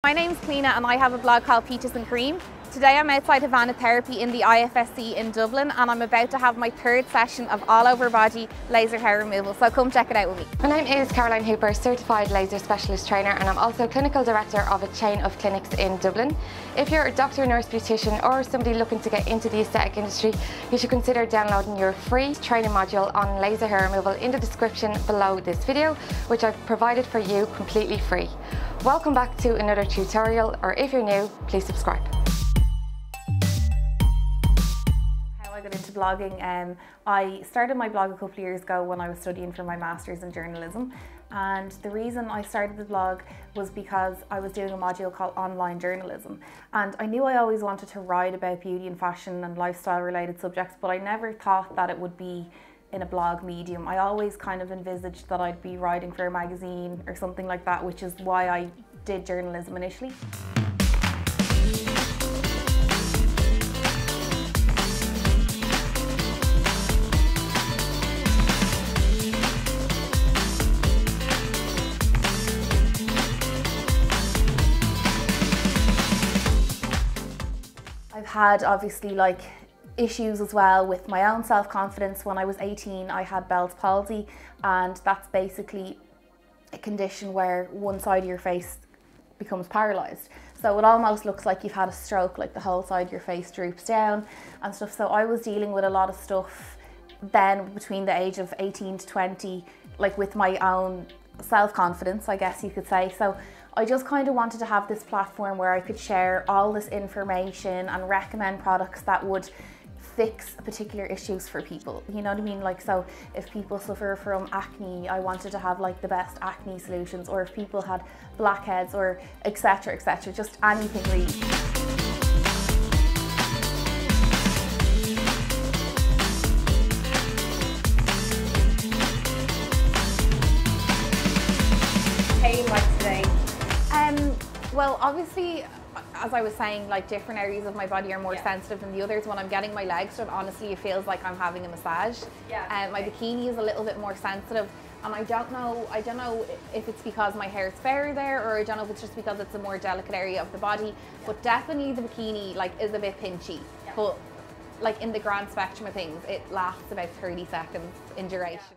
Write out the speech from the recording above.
My name's Cleena and I have a blog called Peaches and Cream. Today I'm outside Havana Therapy in the IFSC in Dublin and I'm about to have my third session of all over body laser hair removal, so come check it out with me. My name is Caroline Hooper, Certified Laser Specialist Trainer, and I'm also Clinical Director of a chain of clinics in Dublin. If you're a doctor, nurse, beautician or somebody looking to get into the aesthetic industry, you should consider downloading your free training module on laser hair removal in the description below this video, which I've provided for you completely free. Welcome back to another tutorial, or if you're new, please subscribe. I got into blogging. I started my blog a couple of years ago when I was studying for my master's in journalism, and the reason I started the blog was because I was doing a module called online journalism, and I knew I always wanted to write about beauty and fashion and lifestyle related subjects, but I never thought that it would be in a blog medium. I always kind of envisaged that I'd be writing for a magazine or something like that, which is why I did journalism initially. I've had obviously issues as well with my own self-confidence. When I was 18, I had Bell's palsy, and that's basically a condition where one side of your face becomes paralysed. So it almost looks like you've had a stroke, like the whole side of your face droops down and stuff. So I was dealing with a lot of stuff then between the age of 18 to 20, like with my own self-confidence, I guess you could say. So I just kind of wanted to have this platform where I could share all this information and recommend products that would fix particular issues for people, you know what I mean? So if people suffer from acne, I wanted to have the best acne solutions, or if people had blackheads, or etc, just anything really. Today? Well, obviously, as I was saying, different areas of my body are more sensitive than the others. When I'm getting my legs done, honestly, it feels like I'm having a massage. My bikini is a little bit more sensitive, and I don't know if it's because my hair is fairer there, or I don't know if it's just because it's a more delicate area of the body. But definitely the bikini is a bit pinchy. But in the grand spectrum of things, it lasts about 30 seconds in duration.